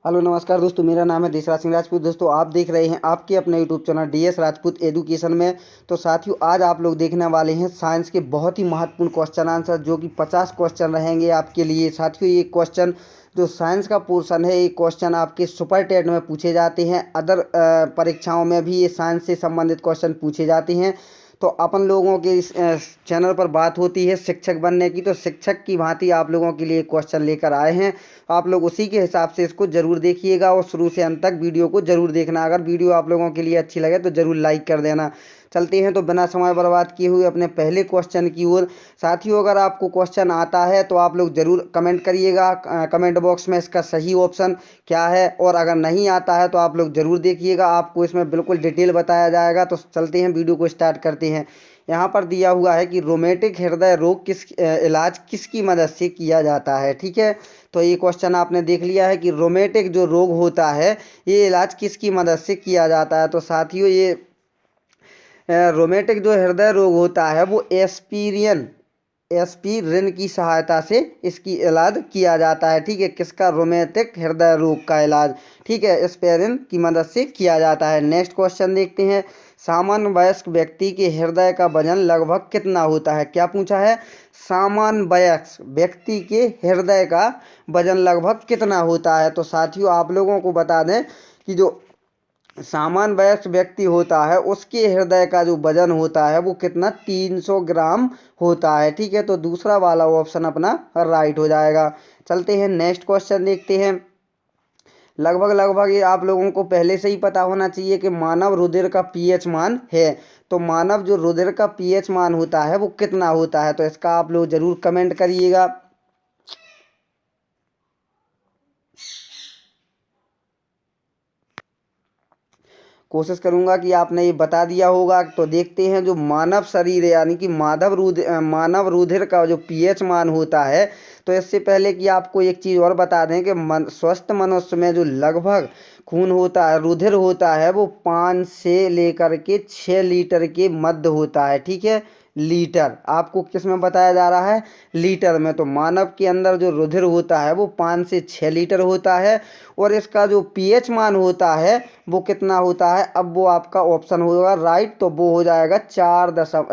Hello नमस्कार दोस्तों, मेरा नाम है देशराज सिंह राजपूत। दोस्तों आप देख रहे हैं आपके अपने YouTube channel DS Rajput education में। तो साथियों आज आप लोग देखने वाले हैं साइंस के बहुत ही महत्वपूर्ण क्वेश्चन आंसर, जो कि 50 क्वेश्चन रहेंगे आपके लिए। साथियों ये क्वेश्चन जो साइंस का पोर्शन है, ये क्वेश्चन आपके सुपर टेट में पूछे जाते हैं। अदर परीक्षाओं में भी ये साइंस से संबंधित क्वेश्चन पूछे जाते हैं। तो अपन लोगों के इस चैनल पर बात होती है शिक्षक बनने की, तो शिक्षक की भांति आप लोगों के लिए क्वेश्चन लेकर आए हैं। आप लोग उसी के हिसाब से इसको ज़रूर देखिएगा और शुरू से अंत तक वीडियो को ज़रूर देखना। अगर वीडियो आप लोगों के लिए अच्छी लगे तो ज़रूर लाइक कर देना। चलते हैं तो बिना समय बर्बाद किए हुए अपने पहले क्वेश्चन की ओर। साथियों अगर आपको क्वेश्चन आता है तो आप लोग ज़रूर कमेंट करिएगा कमेंट बॉक्स में इसका सही ऑप्शन क्या है, और अगर नहीं आता है तो आप लोग ज़रूर देखिएगा, आपको इसमें बिल्कुल डिटेल बताया जाएगा। तो चलते हैं वीडियो को स्टार्ट करते हैं। यहाँ पर दिया हुआ है कि रोमेटिक हृदय रोग इलाज किसकी मदद से किया जाता है। ठीक है, तो ये क्वेश्चन आपने देख लिया है कि रोमेटिक जो रोग होता है ये इलाज किसकी मदद से किया जाता है। तो साथियों ये रोमेटिक जो हृदय रोग होता है वो एस्पिरिन की सहायता से इसकी इलाज किया जाता है। ठीक है, किसका? रोमेटिक हृदय रोग का इलाज, ठीक है, एस्पिरिन की मदद से किया जाता है। नेक्स्ट क्वेश्चन देखते हैं। सामान्य वयस्क व्यक्ति के हृदय का वजन लगभग कितना होता है? क्या पूछा है? सामान्य वयस्क व्यक्ति के हृदय का वजन लगभग कितना होता है। तो साथियों आप लोगों को बता दें कि जो सामान्य वयस्क व्यक्ति होता है उसके हृदय का जो वजन होता है वो कितना? 300 ग्राम होता है। ठीक है, तो दूसरा वाला ऑप्शन अपना राइट हो जाएगा। चलते हैं नेक्स्ट क्वेश्चन देखते हैं। लगभग ये आप लोगों को पहले से ही पता होना चाहिए कि मानव रुधिर का पीएच मान है। तो मानव जो रुधिर का पीएच मान होता है वो कितना होता है? तो इसका आप लोग ज़रूर कमेंट करिएगा। कोशिश करूंगा कि आपने ये बता दिया होगा। तो देखते हैं जो मानव शरीर है यानी कि मानव रुधिर का जो पीएच मान होता है। तो इससे पहले कि आपको एक चीज़ और बता दें कि स्वस्थ मनुष्य में जो लगभग खून होता है, रुधिर होता है, वो 5 से लेकर के 6 लीटर के मध्य होता है। ठीक है, लीटर आपको किस में बताया जा रहा है? लीटर में। तो मानव के अंदर जो रुधिर होता है वो 5 से 6 लीटर होता है, और इसका जो पीएच मान होता है वो कितना होता है? अब वो आपका ऑप्शन होगा राइट, तो वो हो जाएगा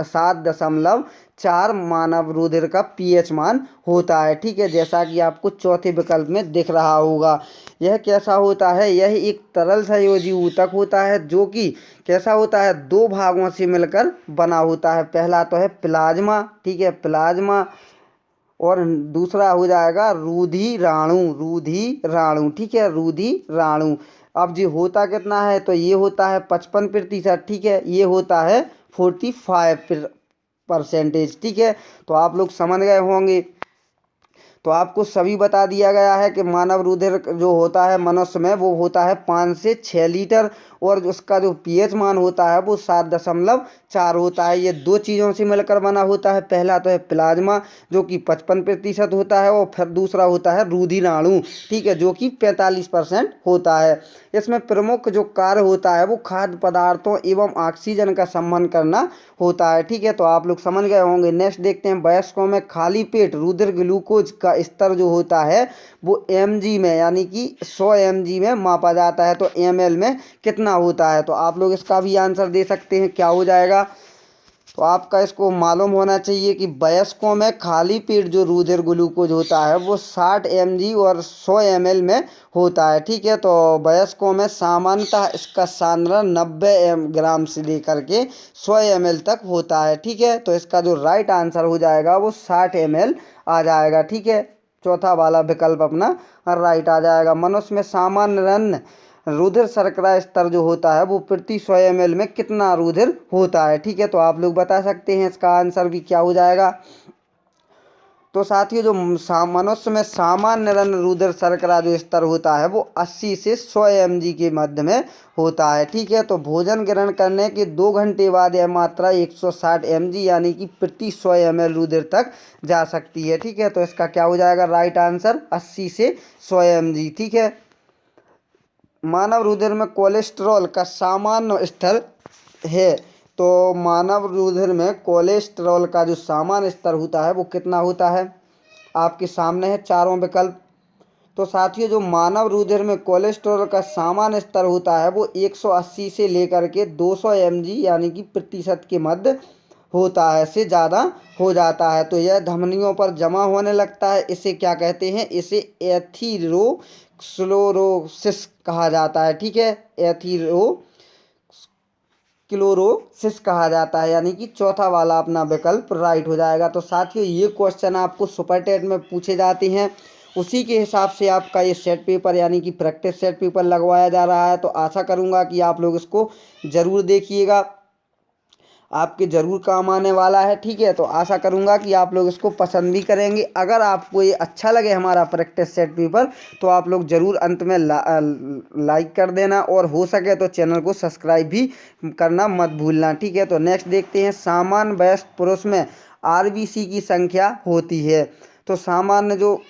7.4 मानव रुधिर का पीएच मान होता है। ठीक है, जैसा कि आपको चौथे विकल्प में दिख रहा होगा। यह कैसा होता है? यह एक तरल संयोजी ऊतक होता है, जो कि कैसा होता है? 2 भागों से मिलकर बना होता है। पहला तो है प्लाज्मा, ठीक है, प्लाज्मा, और दूसरा हो जाएगा रुधिराणु, ठीक है, रुधिराणु। अब जी होता कितना है? तो ये होता है 55%, ठीक है, ये होता है 45%, ठीक है। तो आप लोग समझ गए होंगे। तो आपको सभी बता दिया गया है कि मानव रुधिर जो होता है मनुष्य में वो होता है 5 से 6 लीटर, और उसका जो पीएच मान होता है वो 7.4 होता है। ये 2 चीज़ों से मिलकर बना होता है। पहला तो है प्लाज्मा जो कि 55% होता है, और फिर दूसरा होता है रुधिराणु, ठीक है, जो कि 45% होता है। इसमें प्रमुख जो कार्य होता है वो खाद्य पदार्थों एवं ऑक्सीजन का संवहन करना होता है। ठीक है, तो आप लोग समझ गए होंगे। नेक्स्ट देखते हैं। वयस्कों में खाली पेट रुधिर ग्लूकोज का स्तर जो होता है वो mg में यानी कि 100 mg में मापा जाता है। तो ml में कितना होता है? तो आप लोग इसका भी आंसर दे सकते हैं, क्या हो जाएगा? तो आपका इसको मालूम होना चाहिए कि वयस्कों में खाली पेट जो रुधिर ग्लूकोज होता है वो 60 mg और 100 ml में होता है। ठीक है, तो वयस्कों में सामान्यतः इसका सांद्रण 90 ग्राम से लेकर के 100 ml तक होता है। ठीक है, तो इसका जो राइट आंसर हो जाएगा वो 60 ml आ जाएगा। ठीक है, चौथा वाला विकल्प अपना राइट आ जाएगा। मनुष्य में सामान्य रुधिर शर्करा स्तर जो होता है वो प्रति 100 ml में कितना रुधिर होता है? ठीक है, तो आप लोग बता सकते हैं इसका आंसर भी क्या हो जाएगा। तो साथियों जो मनुष्य में सामान्य रुधिर शर्करा जो स्तर होता है वो 80 से 100 mg के मध्य में होता है। ठीक है, तो भोजन ग्रहण करने के 2 घंटे बाद यह मात्रा 160 mg यानी कि प्रति 100 ml रुधिर तक जा सकती है। ठीक है, तो इसका क्या हो जाएगा राइट आंसर? 80 से 100 mg। ठीक है, मानव रुधिर में कोलेस्ट्रॉल का सामान्य स्तर है। तो मानव रुधिर में कोलेस्ट्रॉल का जो सामान्य स्तर होता है वो कितना होता है? आपके सामने है चारों विकल्प। तो साथियों जो मानव रुधिर में कोलेस्ट्रॉल का सामान्य स्तर होता है वो 180 से लेकर के 200 mg यानी कि प्रतिशत के मध्य होता है, से ज़्यादा हो जाता है तो यह धमनियों पर जमा होने लगता है। इसे क्या कहते हैं, इसे एथीरोस्क्लेरोसिस कहा जाता है। ठीक है, एथीरोस्क्लेरोसिस कहा जाता है, यानी कि चौथा वाला अपना विकल्प राइट हो जाएगा। तो साथियों ये क्वेश्चन आपको सुपर टेट में पूछे जाते हैं, उसी के हिसाब से आपका ये सेट पेपर यानी कि प्रैक्टिस सेट पेपर लगवाया जा रहा है। तो आशा करूँगा कि आप लोग इसको ज़रूर देखिएगा, आपके ज़रूर काम आने वाला है। ठीक है, तो आशा करूँगा कि आप लोग इसको पसंद भी करेंगे। अगर आपको ये अच्छा लगे हमारा प्रैक्टिस सेट पेपर तो आप लोग ज़रूर अंत में लाइक कर देना, और हो सके तो चैनल को सब्सक्राइब भी करना मत भूलना। ठीक है, तो नेक्स्ट देखते हैं, सामान्य वयस्क पुरुष में आरबीसी की संख्या होती है। तो सामान्य जो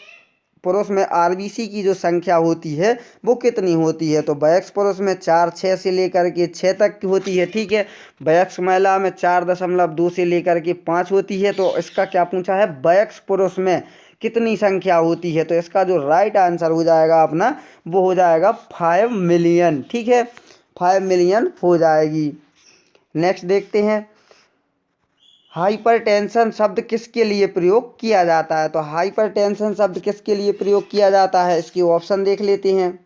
पुरुष में आरबीसी की जो संख्या होती है वो कितनी होती है, तो वयस्क पुरुष में 4.6 से लेकर के 6 तक की होती है। ठीक है, वयस्क महिला में 4.2 से लेकर के 5 होती है। तो इसका क्या पूछा है, वयस्क पुरुष में कितनी संख्या होती है, तो इसका जो राइट आंसर हो जाएगा अपना वो हो जाएगा 5 मिलियन। ठीक है, 5 मिलियन हो जाएगी। नेक्स्ट देखते हैं, हाइपरटेंशन शब्द किसके लिए प्रयोग किया जाता है, तो हाइपरटेंशन शब्द किसके लिए प्रयोग किया जाता है, इसकी ऑप्शन देख लेते हैं।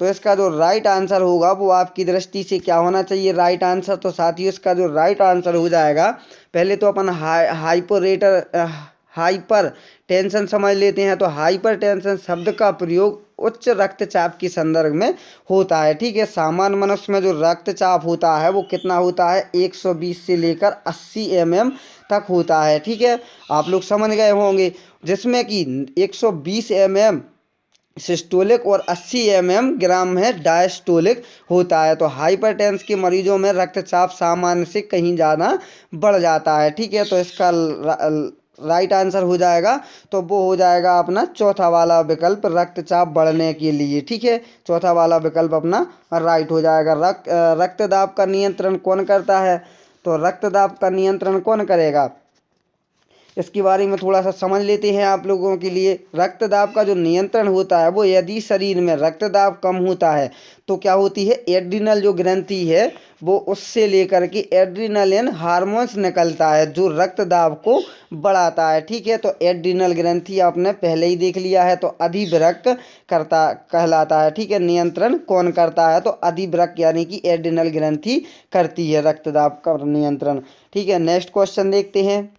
तो इसका जो राइट आंसर होगा वो आपकी दृष्टि से क्या होना चाहिए राइट आंसर, तो साथियों इसका जो राइट आंसर हो जाएगा, पहले तो अपन हाइपर टेंशन समझ लेते हैं। तो हाइपर टेंशन शब्द का प्रयोग उच्च रक्तचाप के संदर्भ में होता है। ठीक है, सामान्य मनुष्य में जो रक्तचाप होता है वो कितना होता है, 120 से लेकर 80 mm तक होता है। ठीक है, आप लोग समझ गए होंगे, जिसमें कि 120 mm सिस्टोलिक और 80 ग्राम में डायस्टोलिक होता है। तो हाइपरटेंस के मरीजों में रक्तचाप सामान्य से कहीं ज़्यादा बढ़ जाता है। ठीक है, तो इसका राइट आंसर हो जाएगा, तो वो हो जाएगा अपना चौथा वाला विकल्प, रक्तचाप बढ़ने के लिए। ठीक है, चौथा वाला विकल्प अपना राइट हो जाएगा। रक्तदाब का नियंत्रण कौन करता है, तो रक्तदाब का नियंत्रण कौन करेगा, इसके बारे में थोड़ा सा समझ लेते हैं आप लोगों के लिए। रक्तदाब का जो नियंत्रण होता है वो यदि शरीर में रक्तदाब कम होता है तो क्या होती है, एड्रिनल जो ग्रंथि है वो उससे लेकर के एड्रिनलिन हार्मोन्स निकलता है जो रक्तदाब को बढ़ाता है। ठीक है, तो एड्रिनल ग्रंथि आपने पहले ही देख लिया है, तो अधिवृक्क करता कहलाता है। ठीक है, नियंत्रण कौन करता है, तो अधिवृक्क यानी कि एड्रिनल ग्रंथि करती है रक्तदाब का नियंत्रण। ठीक है, नेक्स्ट क्वेश्चन देखते हैं।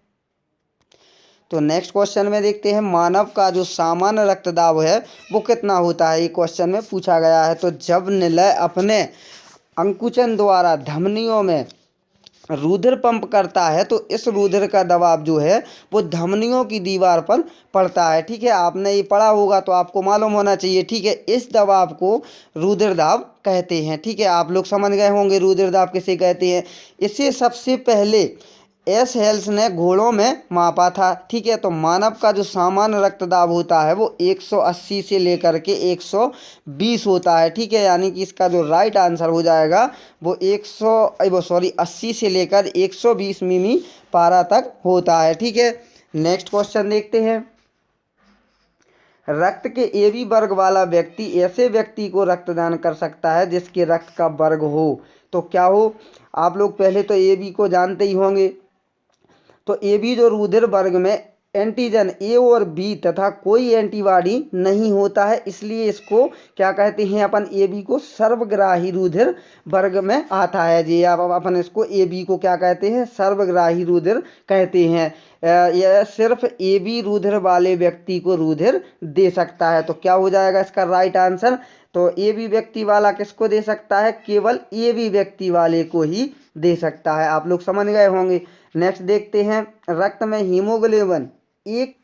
तो नेक्स्ट क्वेश्चन में देखते हैं, मानव का जो सामान्य रक्तदाब है वो कितना होता है, ये क्वेश्चन में पूछा गया है। तो जब निलय अपने अंकुचन द्वारा धमनियों में रुधिर पंप करता है तो इस रुधिर का दबाव जो है वो धमनियों की दीवार पर पड़ता है। ठीक है, आपने ये पढ़ा होगा तो आपको मालूम होना चाहिए। ठीक है, इस दबाव को रुधिर दाब कहते हैं। ठीक है, आप लोग समझ गए होंगे रुधिर दाब किसे कहते हैं। इसे सबसे पहले एस हेल्स ने घोड़ों में मापा था। ठीक है, तो मानव का जो सामान्य रक्तदाब होता है वो 180 से लेकर के 120 होता है। ठीक है, यानी कि इसका जो राइट आंसर हो जाएगा वो 80 से लेकर 120 मिमी पारा तक होता है। ठीक है, नेक्स्ट क्वेश्चन देखते हैं, रक्त के AB वर्ग वाला व्यक्ति ऐसे व्यक्ति को रक्तदान कर सकता है जिसके रक्त का वर्ग हो, तो क्या हो, आप लोग पहले तो AB को जानते ही होंगे। तो AB जो रुधिर वर्ग में एंटीजन A और B तथा कोई एंटीबॉडी नहीं होता है, इसलिए इसको क्या कहते हैं, अपन AB को सर्वग्राही रुधिर वर्ग में आता है जी। अब अपन इसको AB को क्या कहते हैं, सर्वग्राही रुधिर कहते हैं। यह सिर्फ AB रुधिर वाले व्यक्ति को रुधिर दे सकता है। तो क्या हो जाएगा इसका राइट आंसर, तो AB व्यक्ति वाला किसको दे सकता है, केवल AB व्यक्ति वाले को ही दे सकता है। आप लोग समझ गए होंगे। नेक्स्ट देखते हैं, रक्त में हीमोग्लोबिन एक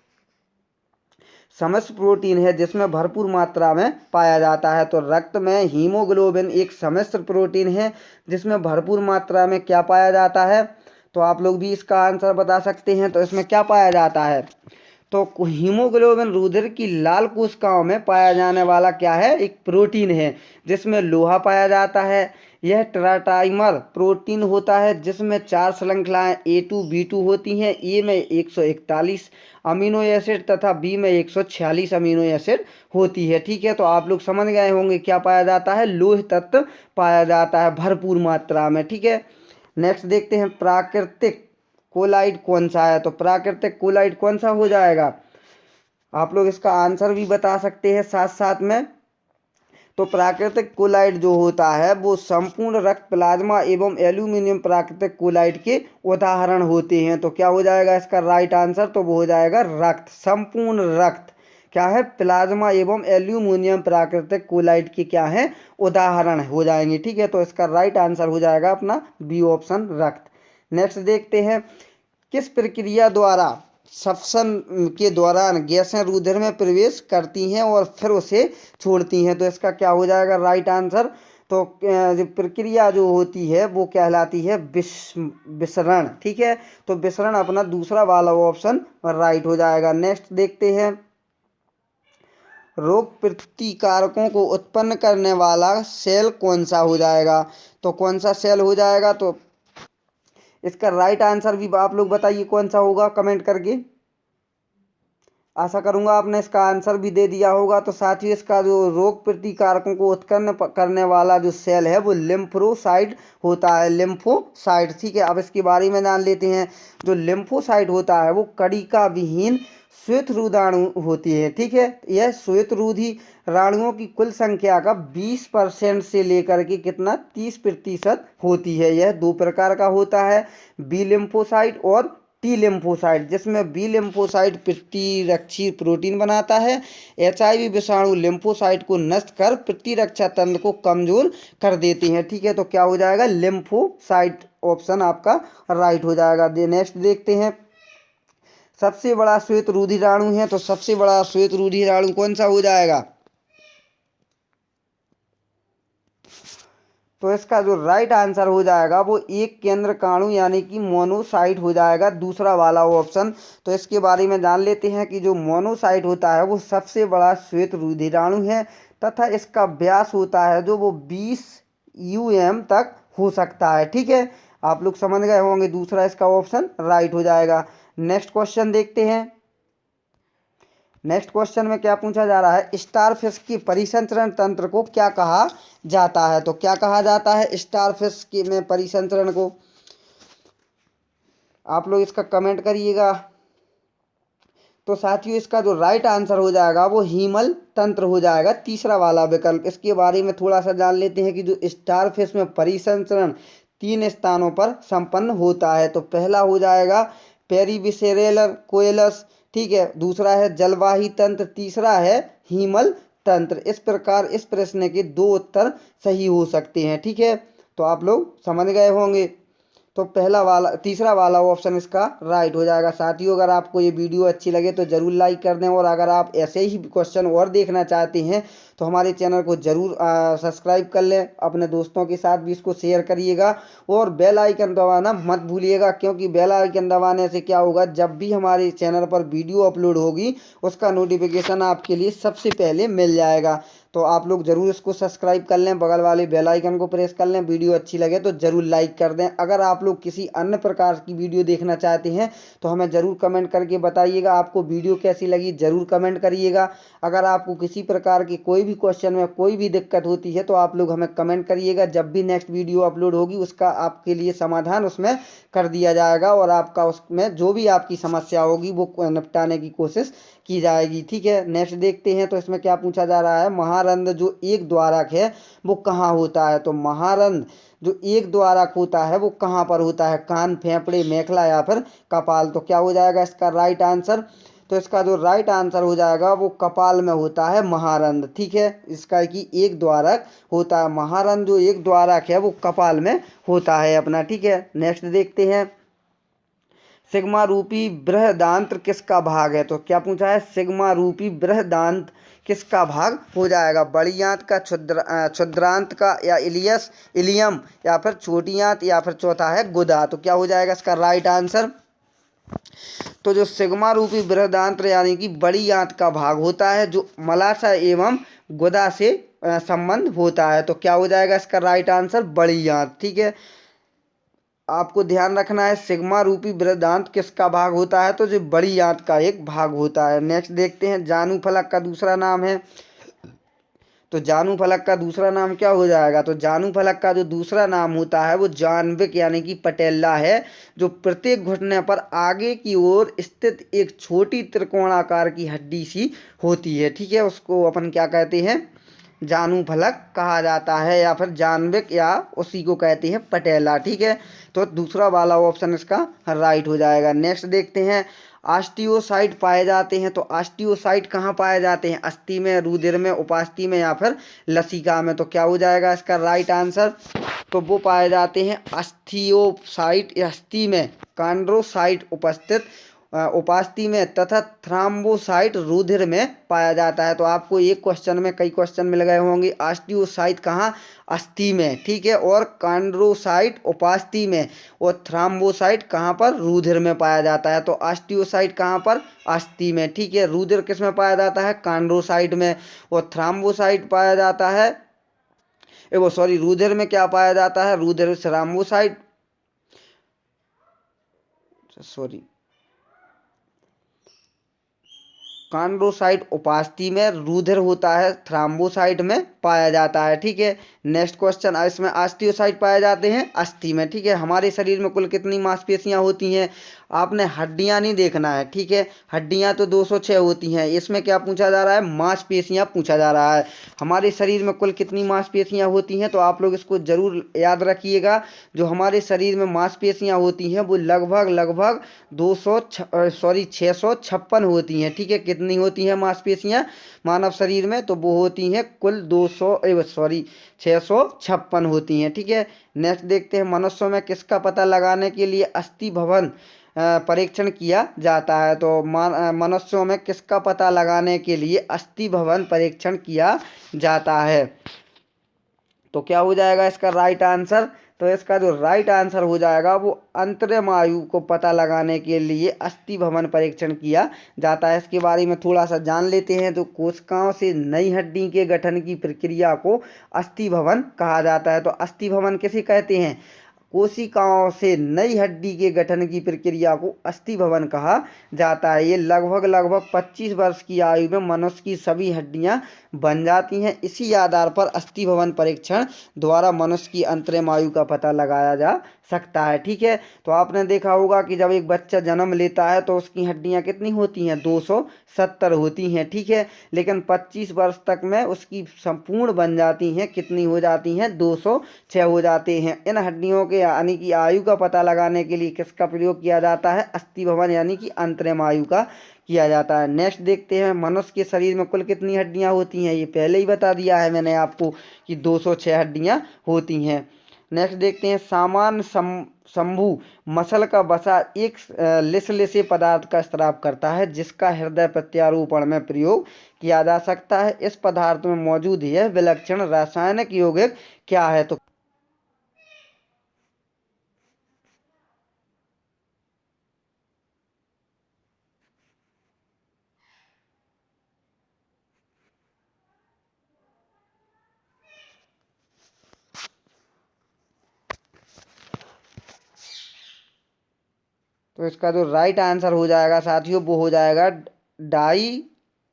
समस्त प्रोटीन है जिसमें भरपूर मात्रा में पाया जाता है। तो रक्त में हीमोग्लोबिन एक समस्त प्रोटीन है जिसमें भरपूर मात्रा में क्या पाया जाता है, तो आप लोग भी इसका आंसर बता सकते हैं। तो इसमें क्या पाया जाता है, तो हीमोग्लोबिन रुधिर की लाल कोशिकाओं में पाया जाने वाला क्या है, एक प्रोटीन है जिसमें लोहा पाया जाता है। यह टेट्रामर प्रोटीन होता है जिसमें 4 श्रृंखलाएं A2B2 होती हैं। ए में 141 अमीनो एसिड तथा बी में 146 अमीनो एसिड होती है। ठीक है, तो आप लोग समझ गए होंगे क्या पाया जाता है, लोह तत्व पाया जाता है भरपूर मात्रा में। ठीक है, नेक्स्ट देखते हैं प्राकृतिक कोलाइड कौन सा है। तो प्राकृतिक कोलाइड कौन सा हो जाएगा, आप लोग इसका आंसर भी बता सकते हैं साथ साथ में। तो प्राकृतिक कोलाइड जो होता है वो संपूर्ण रक्त प्लाज्मा एवं एल्यूमिनियम प्राकृतिक कोलाइड के उदाहरण होते हैं। तो क्या हो जाएगा इसका राइट आंसर, तो वो हो जाएगा रक्त, संपूर्ण रक्त क्या है, प्लाज्मा एवं एल्यूमिनियम प्राकृतिक कोलाइड के क्या है, उदाहरण हो जाएंगे। ठीक है, तो इसका राइट आंसर हो जाएगा अपना बी ऑप्शन रक्त। नेक्स्ट देखते हैं, किस प्रक्रिया द्वारा श्वसन के दौरान गैसें रुधिर में प्रवेश करती हैं और फिर उसे छोड़ती हैं। तो इसका क्या हो जाएगा राइट आंसर, तो जो प्रक्रिया जो होती है वो कहलाती है विसरण। ठीक है, तो विसरण अपना दूसरा वाला ऑप्शन राइट हो जाएगा। नेक्स्ट देखते हैं, रोग प्रतिकारकों को उत्पन्न करने वाला सेल कौन सा हो जाएगा। तो कौन सा सेल हो जाएगा, तो इसका राइट आंसर भी आप लोग बताइए कौन सा होगा कमेंट करके। आशा करूंगा आपने इसका आंसर भी दे दिया होगा। तो साथ ही इसका जो रोग प्रतिकारकों को उत्पन्न करने वाला जो सेल है वो लिम्फोसाइट होता है, लिम्फोसाइट। ठीक है, अब इसके बारे में जान लेते हैं। जो लिम्फोसाइट होता है वो कणिका विहीन श्वेत रोधाणु होती है। ठीक है, यह श्वेत रोधी राणुओं की कुल संख्या का 20% से लेकर के कितना 30% होती है। यह दो प्रकार का होता है, बी लिम्फोसाइट और टी लिम्फोसाइट, जिसमें बी लिम्फोसाइट प्रतिरक्षी प्रोटीन बनाता है। HIV विषाणु लिम्फोसाइट को नष्ट कर प्रतिरक्षा तंत्र को कमजोर कर देते हैं। ठीक है, तो क्या हो जाएगा लिम्फोसाइट ऑप्शन आपका राइट हो जाएगा। नेक्स्ट देखते हैं, सबसे बड़ा श्वेत रुधिराणु है। तो सबसे बड़ा श्वेत रुधिराणु कौन सा हो जाएगा, तो इसका जो राइट आंसर हो जाएगा वो एक केंद्रकाणु यानी कि मोनोसाइट हो जाएगा, दूसरा वाला ऑप्शन। तो इसके बारे में जान लेते हैं कि जो मोनोसाइट होता है वो सबसे बड़ा श्वेत रुधिराणु है तथा इसका व्यास होता है जो वो 20 UM तक हो सकता है। ठीक है, आप लोग समझ गए होंगे, दूसरा इसका ऑप्शन राइट हो जाएगा। नेक्स्ट क्वेश्चन देखते हैं। नेक्स्ट क्वेश्चन में क्या पूछा जा रहा है, स्टारफिश की परिसंचरण तंत्र को क्या कहा जाता है। तो क्या कहा जाता है स्टारफिश के में परिसंचरण को, आप लोग इसका कमेंट करिएगा। तो साथियों इसका जो राइट आंसर हो जाएगा वो हीमल तंत्र हो जाएगा, तीसरा वाला विकल्प। इसके बारे में थोड़ा सा जान लेते हैं कि जो स्टारफिश में परिसंचरण 3 स्थानों पर संपन्न होता है। तो पहला हो जाएगा पेरीविसेरेलर कोएलस, ठीक है, दूसरा है जलवाही तंत्र, तीसरा है हीमल तंत्र। इस प्रकार इस प्रश्न के 2 उत्तर सही हो सकते हैं। ठीक है, तो आप लोग समझ गए होंगे। तो पहला वाला तीसरा वाला ऑप्शन इसका राइट हो जाएगा। साथियों अगर आपको ये वीडियो अच्छी लगे तो ज़रूर लाइक कर दें और अगर आप ऐसे ही क्वेश्चन और देखना चाहते हैं तो हमारे चैनल को ज़रूर सब्सक्राइब कर लें, अपने दोस्तों के साथ भी इसको शेयर करिएगा और बेल आइकन दबाना मत भूलिएगा, क्योंकि बेल आइकन दबाने से क्या होगा, जब भी हमारे चैनल पर वीडियो अपलोड होगी उसका नोटिफिकेशन आपके लिए सबसे पहले मिल जाएगा। तो आप लोग ज़रूर इसको सब्सक्राइब कर लें, बगल वाले बेल आइकन को प्रेस कर लें। वीडियो अच्छी लगे तो ज़रूर लाइक कर दें। अगर आप लोग किसी अन्य प्रकार की वीडियो देखना चाहते हैं तो हमें ज़रूर कमेंट करके बताइएगा आपको वीडियो कैसी लगी, ज़रूर कमेंट करिएगा। अगर आपको किसी प्रकार की कोई भी क्वेश्चन में कोई भी दिक्कत होती है तो आप लोग हमें कमेंट करिएगा। जब भी नेक्स्ट वीडियो अपलोड होगी उसका आपके लिए समाधान उसमें कर दिया जाएगा और आपका उसमें जो भी आपकी समस्या होगी वो निपटाने की कोशिश की जाएगी। ठीक है, नेक्स्ट देखते हैं। तो इसमें क्या पूछा जा रहा है, महारंध्र जो एक द्वारक है वो कहाँ होता है। तो महारंध्र जो एक द्वारक होता है वो कहाँ पर होता है, कान, फेफड़े, मेखला या फिर कपाल। तो क्या हो जाएगा इसका राइट आंसर, तो इसका जो राइट आंसर हो जाएगा वो कपाल में होता है महारंध्र। ठीक है, इसका कि एक द्वारक होता है, महारंध्र जो एक द्वारक है वो कपाल में होता है अपना। ठीक है, नेक्स्ट देखते हैं, सिग्मा रूपी बृहदांत्र किसका भाग है। तो क्या पूछा है, सिग्मा रूपी बृहदांत्र किसका भाग हो जाएगा, बड़ी आंत का, क्षुद्रांत का, या इलियम, या फिर छोटी आंत, या फिर चौथा है गुदा। तो क्या हो जाएगा इसका राइट आंसर, तो जो सिग्मा रूपी बृहदान्त्र यानी कि बड़ी आंत का भाग होता है जो मलाशय एवं गुदा से संबंध होता है। तो क्या हो जाएगा इसका राइट आंसर बड़ी आंत। ठीक है, आपको ध्यान रखना है सिग्मा रूपी बृहदान्त्र किसका भाग होता है, तो जो बड़ी आंत का एक भाग होता है। नेक्स्ट देखते हैं जानु फलक का दूसरा नाम है। तो जानु फलक का दूसरा नाम क्या हो जाएगा, तो जानु फलक का जो दूसरा नाम होता है वो जानविक यानी कि पटेला है, जो प्रत्येक घुटने पर आगे की ओर स्थित एक छोटी त्रिकोणाकार की हड्डी सी होती है। ठीक है, उसको अपन क्या कहते हैं, जानु फलक कहा जाता है या फिर जानविक या उसी को कहते हैं पटेला। ठीक है, तो दूसरा वाला ऑप्शन इसका राइट हो जाएगा। नेक्स्ट देखते हैं ऑस्टियोसाइट पाए जाते हैं। तो ऑस्टियोसाइट कहाँ पाए जाते हैं, अस्थि में, रुधिर में, उपास्थि में या फिर लसिका में। तो क्या हो जाएगा इसका राइट आंसर, तो वो पाए जाते हैं ऑस्टियोसाइट अस्थि में, कॉन्ड्रोसाइट उपस्थित उपास्थि में तथा थ्राम्बोसाइट रुधिर में पाया जाता है। तो आपको एक क्वेश्चन में कई क्वेश्चन मिल गए होंगे, ऑस्टियोसाइट कहाँ, अस्थि में। ठीक है, और कॉन्ड्रोसाइट उपास्थि में और थ्राम्बोसाइट कहाँ पर, रुधिर में पाया जाता है। तो ऑस्टियोसाइट कहाँ पर, अस्थि में। ठीक है, रुधिर किस में पाया जाता है, कॉन्ड्रोसाइट में, और थ्राम्बोसाइट पाया जाता है वो सॉरी रुधिर में क्या पाया जाता है, रुधिर थ्राम्बोसाइट सॉरी कॉन्ड्रोसाइट उपास्थि में, रुधिर होता है थ्राम्बोसाइट में पाया जाता है। ठीक है, नेक्स्ट क्वेश्चन, इसमें ऑस्टियोसाइट पाए जाते हैं अस्थि में। ठीक है, हमारे शरीर में कुल कितनी मांसपेशियां होती हैं, आपने हड्डियां नहीं देखना है। ठीक है, हड्डियां तो 206 होती हैं, इसमें क्या पूछा जा रहा है, मांसपेशियां पूछा जा रहा है। हमारे शरीर में कुल कितनी मांसपेशियां होती हैं, तो आप लोग इसको जरूर याद रखिएगा। जो हमारे शरीर में मांसपेशियां होती हैं वो लगभग 656 होती हैं। ठीक है, कितनी होती हैं मांसपेशियां मानव शरीर में, तो वो होती हैं कुल 656 होती हैं। ठीक है, नेक्स्ट देखते हैं मनुष्यों में किसका पता लगाने के लिए अस्थि भवन परीक्षण किया जाता है। तो मनुष्यों में किसका पता लगाने के लिए अस्थि भवन परीक्षण किया जाता है, तो क्या हो जाएगा इसका राइट आंसर, तो इसका जो राइट आंसर हो जाएगा वो अंतरिम आयु को पता लगाने के लिए अस्थि भवन परीक्षण किया जाता है। इसके बारे में थोड़ा सा जान लेते हैं। तो कोशिकाओं से नई हड्डी के गठन की प्रक्रिया को अस्थि भवन कहा जाता है। तो अस्थि भवन किसे कहते हैं, कोशिकाओं से नई हड्डी के गठन की प्रक्रिया को अस्थि भवन कहा जाता है। ये लगभग 25 वर्ष की आयु में मनुष्य की सभी हड्डियां बन जाती हैं। इसी आधार पर अस्थि भवन परीक्षण द्वारा मनुष्य की अंतरिम आयु का पता लगाया जा सकता है। ठीक है, तो आपने देखा होगा कि जब एक बच्चा जन्म लेता है तो उसकी हड्डियां कितनी होती हैं, 270 होती हैं। ठीक है, लेकिन 25 वर्ष तक में उसकी संपूर्ण बन जाती हैं, कितनी हो जाती हैं, 206 हो जाते हैं। इन हड्डियों के यानी कि आयु का पता लगाने के लिए किसका प्रयोग किया जाता है, अस्थि भवन यानी कि अंतरिम आयु का किया जाता है। नेक्स्ट देखते हैं मनुष्य के शरीर में कुल कितनी हड्डियां होती हैं, ये पहले ही बता दिया है मैंने आपको कि 206 हड्डियां होती हैं। नेक्स्ट देखते हैं सामान्य शंभु मसल का वसा एक लिसलिसे पदार्थ का स्राव करता है जिसका हृदय प्रत्यारोपण में प्रयोग किया जा सकता है। इस पदार्थ में मौजूद यह विलक्षण रासायनिक यौगिक क्या है, तो इसका जो राइट आंसर हो जाएगा साथियों वो हो जाएगा डाई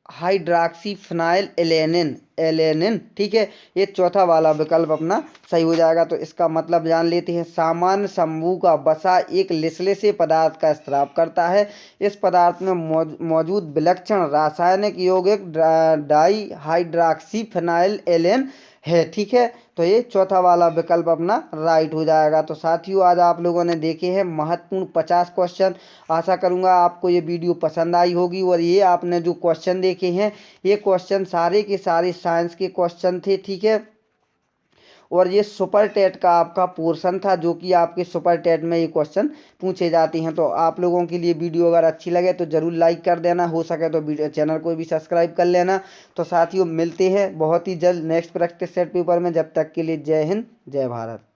हाइड्रॉक्सी फिनाइल एलेनिन। ठीक है, ये चौथा वाला विकल्प अपना सही हो जाएगा। तो इसका मतलब जान लेते हैं सामान्य शंभु का वसा एक लिसलिसे पदार्थ का स्राव करता है। इस पदार्थ में मौजूद विलक्षण रासायनिक यौगिक डाई हाइड्रॉक्सी फिनाइल एलेन है। ठीक है, तो ये चौथा वाला विकल्प अपना राइट हो जाएगा। तो साथियों आज आप लोगों ने देखे हैं महत्वपूर्ण 50 क्वेश्चन। आशा करूंगा आपको ये वीडियो पसंद आई होगी। और ये आपने जो क्वेश्चन देखे हैं ये क्वेश्चन सारे के सारे साइंस के क्वेश्चन थे। ठीक है, और ये सुपर टेट का आपका पोर्शन था जो कि आपके सुपर टेट में ये क्वेश्चन पूछे जाते हैं। तो आप लोगों के लिए वीडियो अगर अच्छी लगे तो ज़रूर लाइक कर देना, हो सके तो वीडियो चैनल को भी सब्सक्राइब कर लेना। तो साथियों मिलते हैं बहुत ही जल्द नेक्स्ट प्रैक्टिस सेट पेपर में। जब तक के लिए जय हिंद जय भारत।